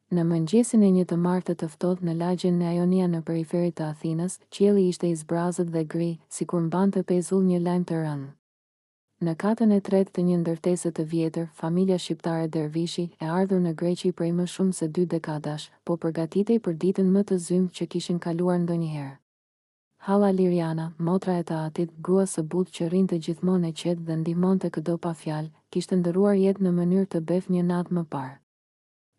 Në mëngjesin e një të martë të ftohtë në lagjen e Ajonia në periferi të Athinës, qielli ishte i zbrazët dhe gri, sikur mbante pezull një lajm të rënë. Në katën e tretë të një ndërtese të vjetër, familja shqiptare Dervishi, e ardhur në Greqi prej më shumë se 2 dekadash, po përgatitej për ditën më të zymë që kishin kaluar ndonjëherë. Halla Liriana, motra e Taatit, grua së butë që rinte gjithmonë e qetë dhe ndihmonte çdo pa fjalë, kishte ndëruar jetë në mënyrë të bef një natë më parë.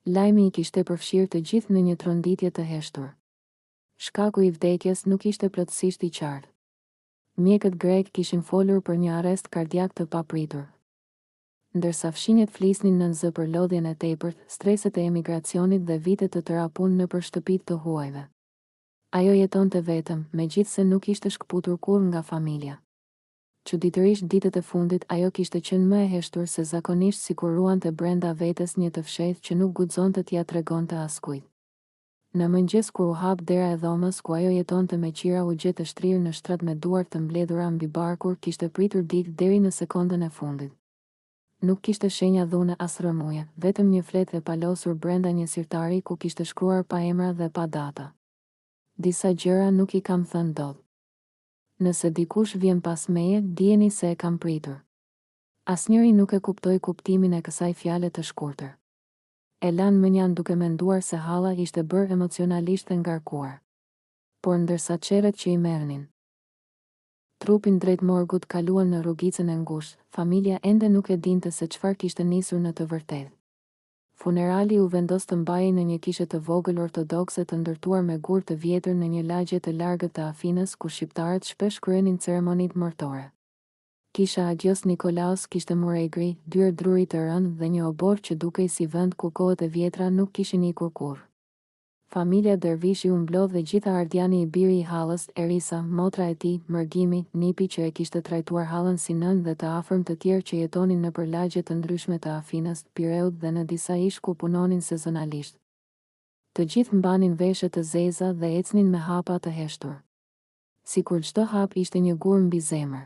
Lajmi i kishte përfshirë të gjithë në një tronditje të heshtur. Shkaku i vdekjes nuk ishte plotësisht i qartë. Mjekët grek kishin folur për një arrest kardiak të papritur. Ndërsa fshinjet flisnin nën për lodhjen e tepërt, streset e emigracionit dhe vitet të tëra punë nëpër shtëpitë të huajve. Ajo jetonte vetëm, megjithse nuk ishte shkputur kurrë nga familja. Çuditërisht ditët e fundit ajo kishte qenë më e heshtur se zakonisht, sikur ruante brenda vetes një të fshehtë që nuk guxonte t'ia tregonte askujt. Në mëngjes kur u hap dera e dhomës ku ajo jetonte me qira, u gjet të shtrirë në shtrat me duart të mbledhura mbi barkur, kishte pritur dikë deri në sekondën e fundit. Nuk kishte shenja dhune as rrëmuje, vetëm një fletë e palosur brenda një sirtari ku kishte shkruar pa emra dhe pa data. Disa gjëra nuk i kam thënë dot. Nëse dikush vjen pas meje, dijeni se e kam pritur. Asnjëri nuk e kuptoi kuptimin e kësaj fjale të shkurtër. E lanë mënjan duke menduar se Halla ishte bërë emocionalisht e ngarkuar. Por ndërsa çerret që i merrnin trupin drejt morgut kaluan në rrugicën e ngushtë, familja ende nuk e dinte se çfarë kishte nisur në të vërtetë. Funerali u vendos të mbahej në një kishe të vogël ortodokse të ndërtuar me gur të vjetër në një lagje të largët të Afinës, ku shqiptarët shpesh kryenin ceremonitë mortore. Kisha Agios Nikolaos kishte muregri, dyer druri të rënë dhe një obor që dukej si vend ku kohët e vjetra nuk kishin ikur kurrë. Familja Dervishi u mblodh dhe gjitha ardjani i biri i Hallës, Erisa, motra e tij, Mërgimi, nipi që e kishte trajtuar Hallën si nën dhe të afërm të tjerë që jetonin nëpër lagje të ndryshme të Afinës, Pireut dhe në disa ish ku punonin sezonalisht. Të gjithë mbanin veshe të zeza dhe ecnin me hapa të heshtur. Sikur çdo hap ishte një gur mbi zemër.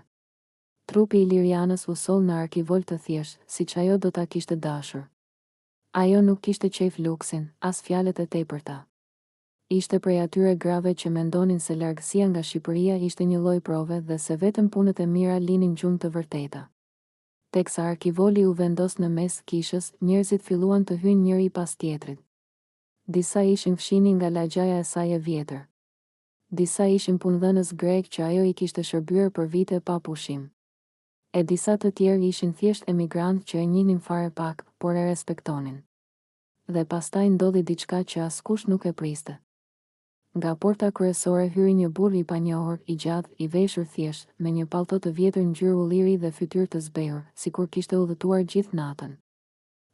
Trupi i Lirianës u soll në arkivol të thjeshtë, siç ajo do ta kishte dashur. Ajo nuk kishte qejf luksin, as fjalët e tepërta. Ishte prej atyre grave që mendonin se largësia nga Shqipëria ishte një lloj prove dhe se vetëm punët e mira linin gjumë të vërteta. Teksa arkivoli u vendos në mes kishës, njerëzit filluan të hyjnë njëri pas tjetrit. Disa ishin fshini nga lagjaja e saj e vjetër. Disa ishin punëdhënës grek që ajo i kishte shërbyer për vite pa pushim. E disa të tjerë ishin thjesht emigrantë që e njihnin fare pak, por e respektonin. Dhe pastaj ndodhi diçka që askush nuk e priste. Nga porta kryesore hyri një burr i panjohur, i gjatë, i veshur thjesht, me një pallto të vjetër ngjyrë ulliri dhe fytyrë të zbehur, sikur kishte udhëtuar gjithë natën.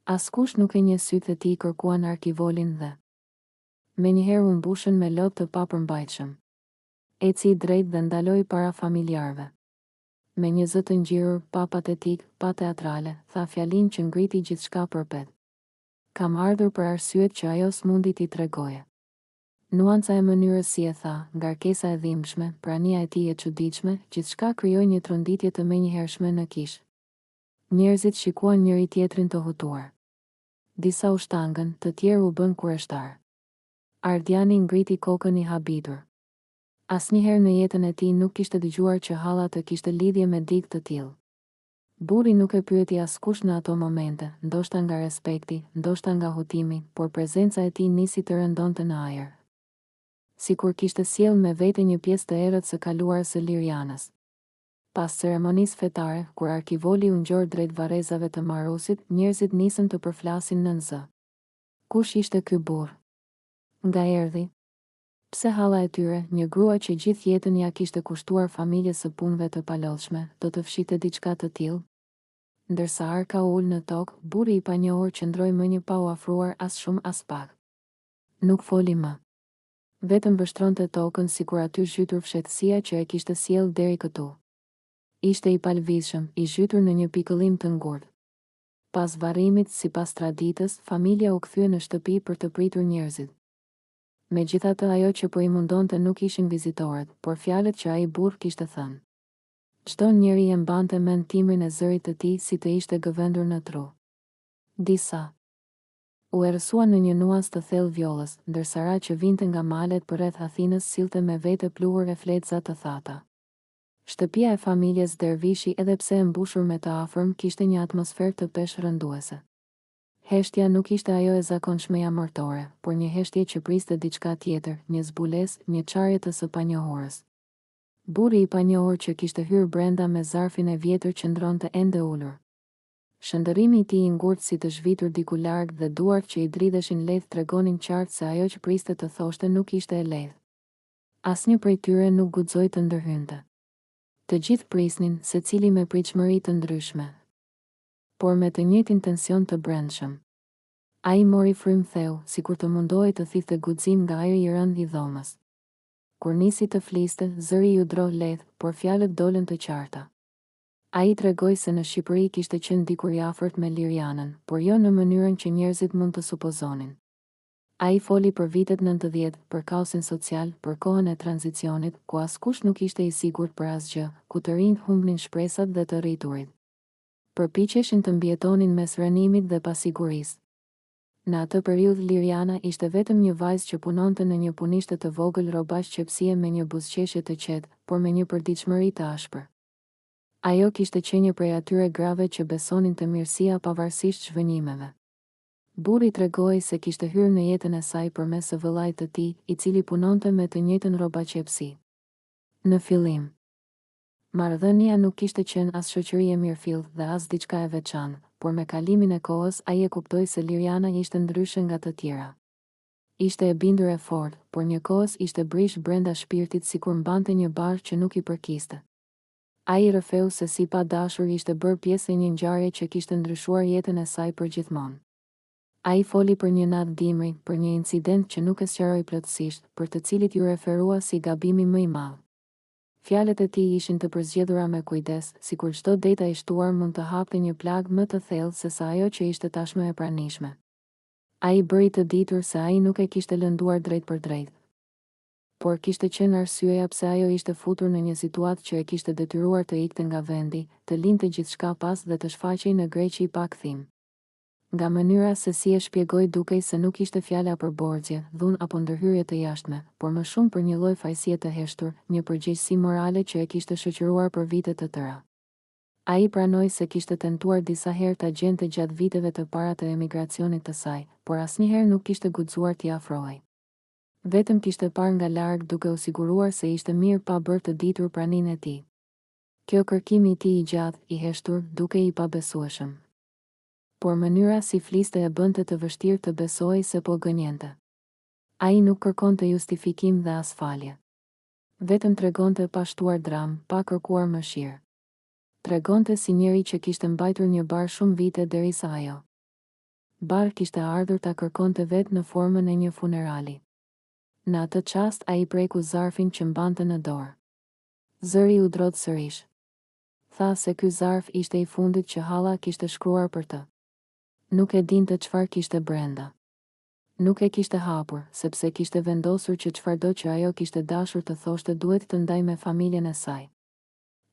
Askush nuk e njeh sytë e tij, kërkuan arkivolin dhe menjëherë u mbushën me lot të papërmbajtshëm. Eci drejt dhe ndaloi para familjarëve. Me një zë të ngjirur, pa patetik, pa teatrale, tha fjalin që ngriti gjithçka përpet. Kam ardhur për arsyet që ajo s'mundi t'i tregoje. Nuanca e mënyrës si e tha, ngarkesa e dhimbshme, prania e tij e çuditshme, gjithçka krijoi një tronditje të menjëhershme në kishë. Njerëzit shikuan njëri tjetrin të hutuar. Disa u shtangën, të tjerë u bën kureshtar. Ardiani ngriti kokën i habitur. Asnjëherë në jetën e tij nuk kishte dëgjuar që Halla të kishte lidhje me dikë të tillë. Burri nuk e pyeti askush në ato momente, ndoshta nga respekti, ndoshta nga hutimi, por prezenca e tij nisi të rëndonte në ajër. Sikur kishte sjell me vete një pjesë të errët së kaluar së Lirianës. Pas ceremonisë fetare, kur arkivoli u ngjor drejt varrezave të Marusit, njerëzit nisën të përflasin nën zë. Kush ishte ky burr? Nga erdhi? Pse Halla e tyre, një grua që gjithë jetën ja kishte kushtuar familjes së punëve të palodhshme, do të fshite diçka të tillë? Ndërsa arka u ul në tokë, burri i panjohur qëndroi më një pa u afruar as shumë as pak. Nuk foli më. Vetëm vështronte tokën sikur aty zhytur fshehtësia që e kishte sjell deri këtu. Ishte i palvizshëm, i zhytur në një pikëllim të ngurtë. Pas varrimit, sipas traditës, familja u kthye në shtëpi për të pritur njerëzit. Megjithatë, ajo që po i mundonte nuk ishin vizitorët, por fjalët që ai burr kishte thënë. Çdo njeri e mbante mend timrin e zërit të tij si të ishte gëvendur në tru. Disa U erësua në një nuans të thellë vjollës, ndërsa ra që vinte nga malet përreth Athinës sillte me vete pluhur e fletëza të thata. Shtëpia e familjes Dervishi, edhe pse e mbushur me të afërm, kishte një atmosferë të peshërënduese. Heshtja nuk ishte ajo e zakonshmeja mërtore, por një heshtje që priste diçka tjetër, një zbulesë, një çarje të së panjohurës. Burri i panjohur që kishte hyrë brenda me zarfin e vjetër qëndronte ende ulur. Shëndërimi i tij i ngurtë si të zhvitur diku larg dhe duart që i dridheshin lehtë tregonin qartë se ajo që priste të thoshte nuk ishte e lehtë. Asnjë prej tyre nuk guxoi të ndërhynte. Të gjithë prisnin, secili me pritshmëri të ndryshme, por me të njëjtin tension të brendshëm. Ai mori frym theu, sikur të mundohej të thithte guxim nga ajri i rënd i dhomës. Kur nisi të fliste, zëri ju dro lehtë, por fjalët dolën të qarta. Ai tregoi se në Shqipëri kishte qenë dikur i afërt me Lirianën, por jo në mënyrën që njerëzit mund të supozonin. Ai foli për vitet 90, për kaosin social, për kohën e tranzicionit, ku askush nuk ishte i sigurt për asgjë, ku të rinjt humbnin shpresat dhe të rriturit. Përpiqeshin të mbjetonin mes rënimit dhe pasigurisë. Në atë periudhë Liriana ishte vetëm një vajzë që punonte në një punishte të vogël robash qepësie me një buzëqeshje të qetë, por me një përditshmëri të ashpër. Ajo kishte qenë një prej atyre grave që besonin te mirësia pavarësisht zhvënjimeve. Burri tregoi se kishte hyrë në jetën e saj përmes së vëllait të tij, i cili punonte me të njëjtën rrobaçepsi. Në fillim, marrëdhënia nuk kishte qenë as shoqëri e mirëfillt dhe as diçka e veçantë, por me kalimin e kohës ai e kuptoi se Liriana ishte ndryshe nga të tjera. Ishte e bindur e fortë, por njëkohës ishte brish brenda shpirtit sikur mbante një barë që nuk i përkiste. Ai rrëfeu se si pa dashur ishte bërë pjesë e një ngjarje që kishte ndryshuar jetën e saj përgjithmonë. Ai foli për një natë dimri, për një incident që nuk e sqaroi plotësisht, për të cilit ju referua si gabimi më i madh. Fjalët e tij ishin të përzgjedhura me kujdes, sikur çdo deta e shtuar mund të hapte një plagë më të thellë se sa ajo që ishte tashmë e pranishme. Ai bëri të ditur se ai nuk e kishte lënduar drejt për drejt, por kishte qenë arsyeja pse ajo ishte futur në një situatë që e kishte detyruar të ikte nga vendi, të linte gjithçka pas dhe të shfaqej në Greqi pa kthim. Nga mënyra se si e shpjegoi dukej se nuk ishte fjala për borxje, dhunë apo ndërhyrje të jashtme, por më shumë për një lloj fajësie të heshtur, një përgjegjësi morale që e kishte shoqëruar për vite të tëra. Ai pranoi se kishte tentuar disa herë ta gjente gjatë viteve të para të emigracionit të saj, por asnjëherë nuk kishte guxuar t'i afrohej. Vetëm kishte parë nga larg duke u siguruar se ishte mirë pa bërë të ditur praninë e tij. Kjo kërkimi i tij i gjatë, i heshtur, dukej i pabesueshëm. Por mënyra si fliste e bënte të vështirë të besojë se po gënjente. Ai nuk kërkonte justifikim dhe as falje. Vetëm tregonte pa shtuar dramë, pa kërkuar mëshirë. Tregonte si njeri që kishte mbajtur një bar shumë vite derisa ajo bar kishte ardhur ta kërkonte vetë në formën e një funerali. Në atë çast ai preku zarfin që mbante në dorë. Zëri u drodh sërish. Tha se ky zarf ishte i fundit që halla kishte shkruar për të. Nuk e dinte çfarë kishte brenda. Nuk e kishte hapur, sepse kishte vendosur që çfarëdo që ajo kishte dashur të thoshte duhet të ndaj me familjen e saj.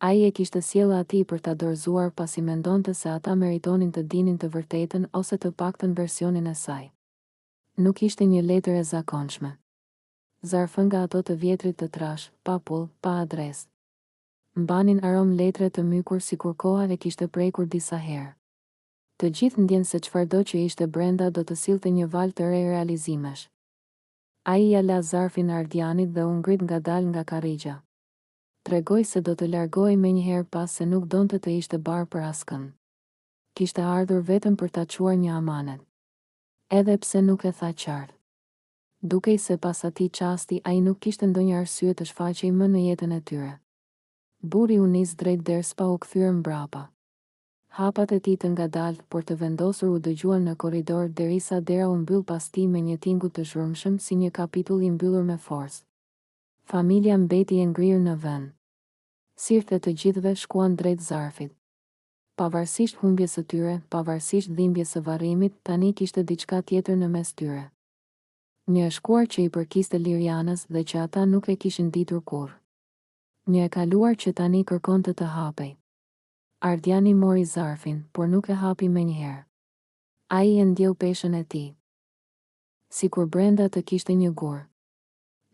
Ai e kishte sjellë atij për ta dorëzuar pasi mendonte se ata meritonin të dinin të vërtetën ose të paktën versionin e saj. Nuk ishte një letër e zakonshme. Zarfën nga ato të vjetrit të trash, pa pull, pa adresë. Mbanin aromë letre të mykur sikur koha e kishte prekur disa herë. Të gjithë ndjen se çfarëdo që ishte brenda do të sillte një valë të re realizimesh. Ai ja la zarfin Ardianit dhe u ngrit ngadalë nga karrigja. Tregoi se do të largohej menjëherë pas se nuk donte të ishte barë për askënd. Kishte ardhur vetëm për ta çuar një amanet. Edhe pse nuk e tha qartë. Dukej se pas atij çasti ai nuk kishte ndonjë arsye të shfaqej më në jetën e tyre. Burri u nis drejt derës pa u kthyer mbrapa. Hapat e tij të ngadalt, por të vendosur u dëgjuan në korridor derisa dera u mbyll pas tij me një tingull të zhurmshëm si një kapitull i mbyllur me forcë. Familja mbeti e ngrirë në vend. Sirtë e të gjithëve shkuan drejt zarfit. Pavarësisht humbjes së tyre, pavarësisht dhimbjes së varrimit, tani kishte diçka tjetër në mes tyre. Një e shkuar që i përkiste Lirianës dhe që ata nuk e kishin ditur kurrë. Një e kaluar që tani kërkonte të hapej. Ardiani mori zarfin, por nuk e hapi menjëherë. Ai e ndjeu peshën e tij. si kur brenda të kishte një gur.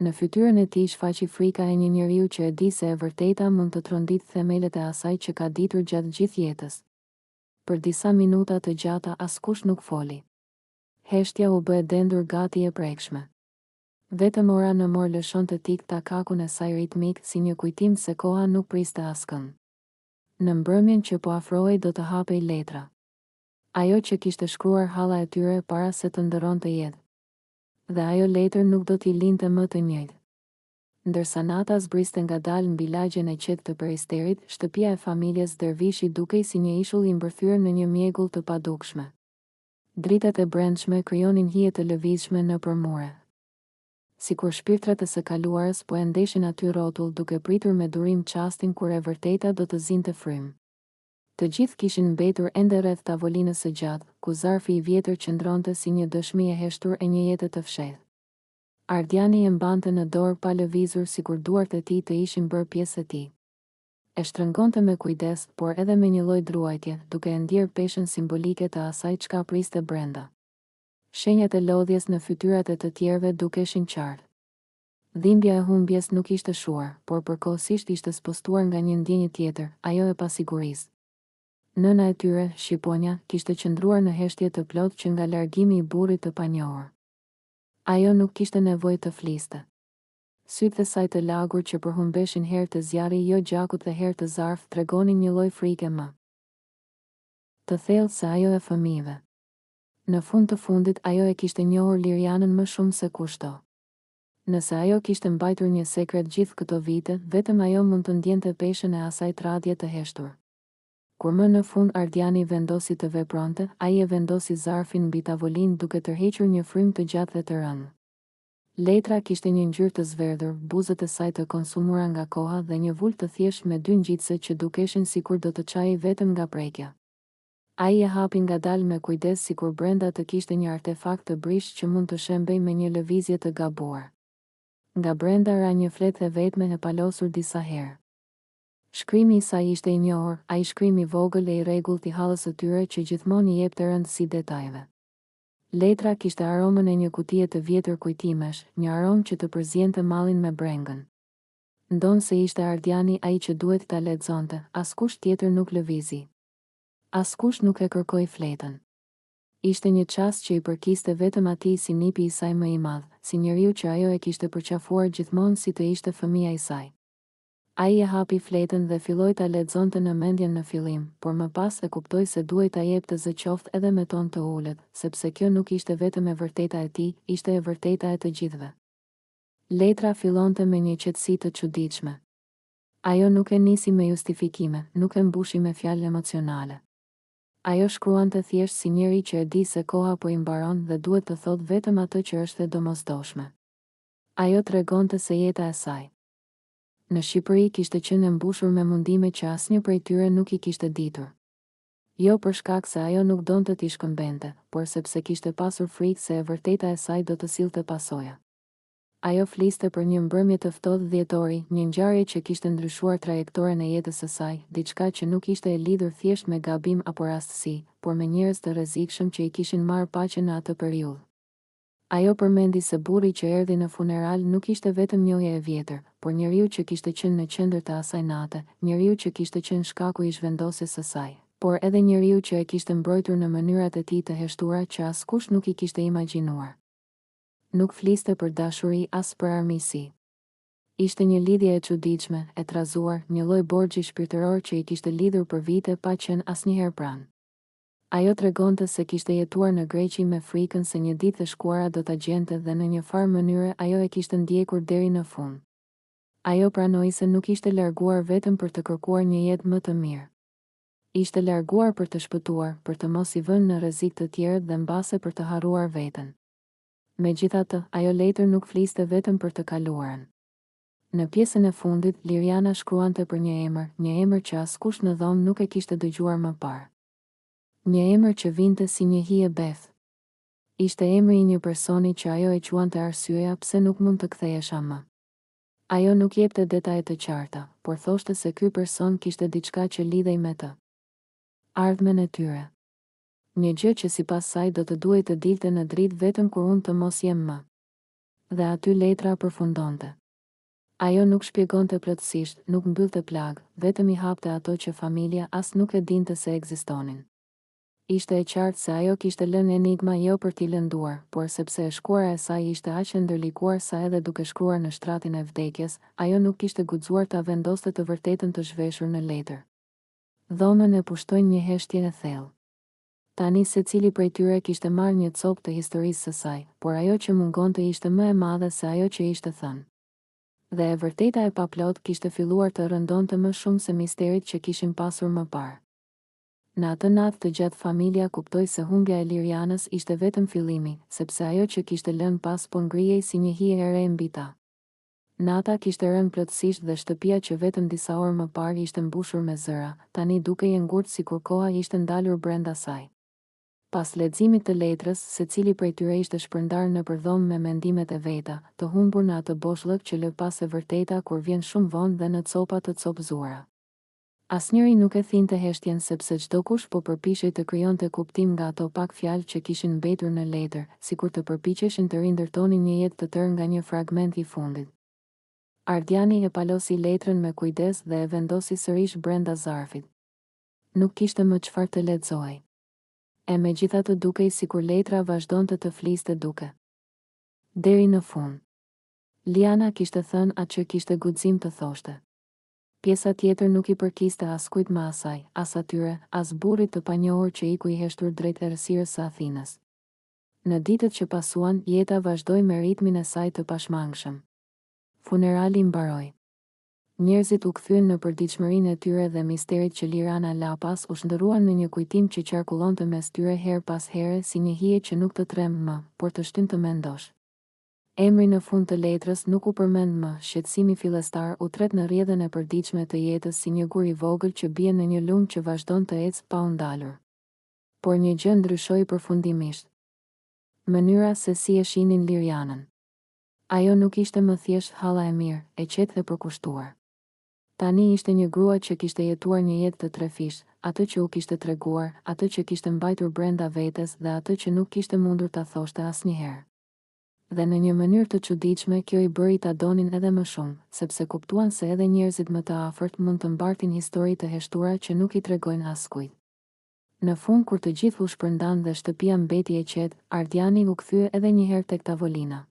Në fytyrën e tij shfaqi frika e një njeriu që e di se e vërteta mund të trondit themelet e asaj që ka ditur gjatë gjithë jetës. Për disa minuta të gjata askush nuk foli. Heshtja u bë e dendur gati e prekshme. Vetëm ora në mor lëshon të tik takakun e saj ritmik si një kujtim se koha nuk priste askënd. Në mbrëmjen që po afrohej do të hapej letra. Ajo që kishte shkruar halla e tyre para se të ndëronte jetë. Dhe ajo letër nuk do t'i linte më të njëjtë. Ndërsa nata zbriste ngadalë mbi lagjen e qetë të Peristerit, shtëpia e familjes Dervishi dukej si një ishull i mbërthyer në një mjegull të padukshme. Dritat e brendshme krijonin hije të lëvizshme nëpër mure. Sikur shpirtrat e së kaluarës po e ndeshin aty rrotull duke pritur me durim çastin kur e vërteta do të zinte frym. Të gjithë kishin mbetur ende rreth tavolinës së gjatë, ku zarfi i vjetër qëndronte si një dëshmi e heshtur e një jete të fshehtë. Ardiani e mbante në dorë pa lëvizur sikur duart e tij të ishin bërë pjesë e tij. E shtrëngonte me kujdes, por edhe me një lloj druajtje, duke e ndjer peshën simbolike të asaj çka priste brenda. Shenjat e lodhjes në fytyrat e të tjerëve dukeshin qartë. Dhimbja e humbjes nuk ishte shuar, por përkohësisht ishte spostuar nga një ndjenjë tjetër, ajo e pasigurisë. Nëna e tyre, Shqiponja, kishte qëndruar në heshtje të plotë që nga largimi i burrit të panjohur. Ajo nuk kishte nevojë të fliste. Sytë e saj të lagur që përhumbeshin herë të zjarri jo gjakut dhe herë të zarf tregonin një lloj frike më të thellë se ajo e fëmijëve. Në fund të fundit ajo e kishte njohur Lirianën më shumë se kushdo. Nëse ajo kishte mbajtur një sekret gjithë këto vite, vetëm ajo mund të ndjente peshën e asaj tradhje të heshtur. Kur më në fund Ardiani vendosi të vepronte, ai e vendosi zarfin mbi tavolinë duke tërhequr një frym të gjatë dhe të rënë. Letra kishte një ngjyrë të zverdhur, buzët e saj të konsumuara nga koha dhe një vulë të thjeshtë me dy ngjitse që dukeshin sikur do të çajej vetëm nga prekja. Ai e hapi ngadalë me kujdes sikur brenda të kishte një artefakt të brishtë që mund të shembej me një lëvizje të gabuar. Nga brenda ra një fletë e vetme e palosur disa herë. Shkrimi i saj ishte i njohur, ai shkrimi vogël e i rregullt i hallës së tyre që gjithmonë i jepte rëndësi detajeve. Letra kishte aromën e një kutie të vjetër kujtimesh, një aromë që të përzjente mallin me brengën. Ndonë se ishte Ardiani ai që duhet ta lexonte, askush tjetër nuk lëvizi. Askush nuk e kërkoi fletën. Ishte një çast që i përkiste vetëm atij si nipi i saj më i madh, si njeriu që ajo e kishte përqafuar gjithmonë si të ishte fëmia i saj. Ai e hapi fletën dhe filloi ta lexonte në mendjen në fillim, por më pas e kuptoi se duhej ta jepte zë qoftë edhe me ton të ulët, sepse kjo nuk ishte vetëm e vërteta e tij, ishte e vërteta e të gjithëve. Letra fillonte me një qetësi të çuditshme. Ajo nuk e nisi me justifikime, nuk e mbushi me fjalë emocionale. Ajo shkruante thjesht si njeri që e di se koha po i mbaron dhe duhet të thotë vetëm atë që është e domosdoshme. Ajo tregonte se jeta e saj në Shqipëri kishte qenë mbushur me mundime që asnjë prej tyre nuk i kishte ditur. Jo për shkak se ajo nuk donte t'i shkëmbente, por sepse kishte pasur frikë se e vërteta e saj do të sillte pasoja. Ajo fliste për një mbrëmje të ftohtë dhjetori, një ngjarje që kishte ndryshuar trajektoren e jetës së saj, diçka që nuk ishte e lidhur thjesht me gabim apo rastësi, por me njerëz të rrezikshëm që i kishin marrë paqen në atë periudhë. Ajo përmendi se burri që erdhi në funeral nuk ishte vetëm njohje e vjetër, por njeriu që kishte qenë në qendër të asaj nate, njeriu që kishte qenë shkaku i zhvendosjes së saj, por edhe njeriu që e kishte mbrojtur në mënyrat e tij të heshtura që askush nuk i kishte imagjinuar. Nuk fliste për dashuri as për armiqësi. Ishte një lidhje e çuditshme, e trazuar, një lloj borxhi shpirtëror që i kishte lidhur për vite pa qenë asnjëherë pranë. Ajo tregonte se kishte jetuar në Greqi me frikën se një ditë e shkuara do ta gjente dhe në një farë mënyre ajo e kishte ndjekur deri në fund. Ajo pranoi se nuk ishte larguar vetëm për të kërkuar një jetë më të mirë. Ishte larguar për të shpëtuar, për të mos i vënë në rrezik të tjerët dhe mbase për të harruar veten. Megjithatë, ajo letër nuk fliste vetëm për të kaluarën. Në pjesën e fundit, Liriana shkruante për një emër që askush në dhomë nuk e kishte dëgjuar më parë. Një emër që vinte si një hije beth. Ishte emri i një personi që ajo e quante arsyeja pse nuk mund të kthehesha më. Ajo nuk jepte detaje të qarta, por thoshte se ky person kishte diçka që lidhej me të ardhmen e tyre. Një gjë që sipas saj do të duhej të dilte në dritë vetëm kur unë të mos jem më. Dhe aty letra përfundonte. Ajo nuk shpjegonte plotësisht, nuk mbyllte plag, vetëm i hapte ato që familja as nuk e dinte se ekzistonin. Ishte e qartë se ajo kishte lënë enigma jo për t'i lënduar, por sepse e shkruara e saj ishte aq e ndërlikuar sa edhe duke shkruar në shtratin e vdekjes, ajo nuk kishte guxuar ta vendoste të vërtetën të zhveshur në letër. Dhomën e pushtojnë një heshtje e thellë. Tani secili prej tyre kishte marrë një copë të historisë së saj, por ajo që mungonte ishte më e madhe se ajo që ishte thënë. Dhe e vërteta e paplot kishte filluar të rëndonte më shumë se misterit që kishin pasur më parë. Në atë natë të gjatë familja kuptoi se humbja e Lirianës ishte vetëm fillimi, sepse ajo që kishte lënë pas po ngrihej si një hije e re mbi ta. Nata kishte rënë plotësisht dhe shtëpia që vetëm disa orë më parë ishte mbushur me zëra, tani dukej e ngurtë sikur koha ishte ndalur brenda saj. Pas leximit të letrës, secili prej tyre ishte shpërndar në përdhom me mendimet e veta, të humbur në atë boshllëk që lë pas e vërteta kur vjen shumë vonë dhe në copa të copëzuara. Asnjëri nuk e thinte heshtjen sepse çdo kush po përpiqej të krijonte kuptim nga ato pak fjalë që kishin mbetur në letër, sikur të përpiqeshin të rindërtonin një jetë të tërë nga një fragment i fundit. Ardiani e palosi letrën me kujdes dhe e vendosi sërish brenda zarfit. Nuk kishte më çfarë të lexojë. E megjithatë dukej sikur letra vazhdonte të fliste duke deri në fund. Liana kishte thënë atë që kishte guxim të thoshte. Pjesa tjetër nuk i përkiste askujt më asaj, as atyre, as burrit të panjohur që iku i heshtur drejt errësirës së Athinës. Në ditët që pasuan, jeta vazhdoi me ritmin e saj të pashmangshëm. Funerali mbaroi. Njerëzit u kthyen në përditshmërinë e tyre dhe misterit që Liriana la pas u shndërruan në një kujtim që qarkullonte mes tyre her pas here si një hije që nuk të tremb më, por të shtyn të mendosh. Emri në fund të letrës nuk u përmend më, shqetësimi fillestar u tret në rrjedhën e përditshme të jetës si një gur i vogël që bie në një lum që vazhdon të ecë pa u ndalur. Por një gjë ndryshoi përfundimisht. Mënyra se si e shihnin Lirianën. Ajo nuk ishte më thjesht halla e mirë, e qetë dhe përkushtuar. Tani ishte një grua që kishte jetuar një jetë të trefisht, atë që u kishte treguar, atë që kishte mbajtur brenda vetes dhe atë që nuk kishte mundur ta thoshte asnjëherë. Dhe në një mënyrë të çuditshme kjo i bëri ta donin edhe më shumë, sepse kuptuan se edhe njerëzit më të afërt mund të mbartin histori të heshtura që nuk i tregojnë askujt. Në fund kur të gjithë u shpërndan dhe shtëpia mbeti e qetë, Ardiani u kthye edhe një herë tek tavolina.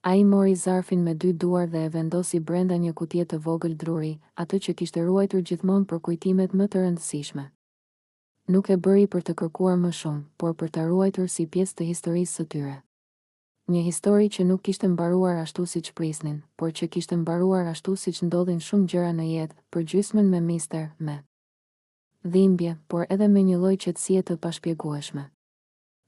Ai mori zarfin me dy duar dhe e vendosi brenda një kutie të vogël druri, atë që kishte ruajtur gjithmonë për kujtimet më të rëndësishme. Nuk e bëri për të kërkuar më shumë, por për ta ruajtur si pjesë të historisë së tyre. Një histori që nuk kishte mbaruar ashtu siç prisnin, por që kishte mbaruar ashtu siç ndodhin shumë gjëra në jetë, përgjysmën me mister, me dhimbje, por edhe me një lloj qetësie të pashpjegueshme.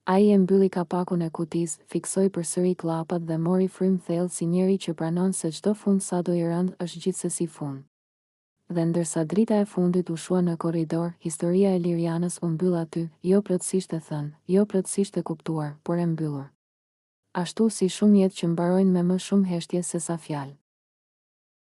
Ai e mbylli kapakun e kutisë, fiksoi përsëri klapat dhe mori frym thellë si njeri që pranon se çdo fund sado i rënd është gjithsesi fund. Dhe ndërsa drita e fundit u shua në korridor, historia e Lirianës u mbyll aty, jo plotësisht e thënë, jo plotësisht e kuptuar, por e mbyllur. Ashtu si shumë jetë që mbarojnë me më shumë heshtje se sa fjalë.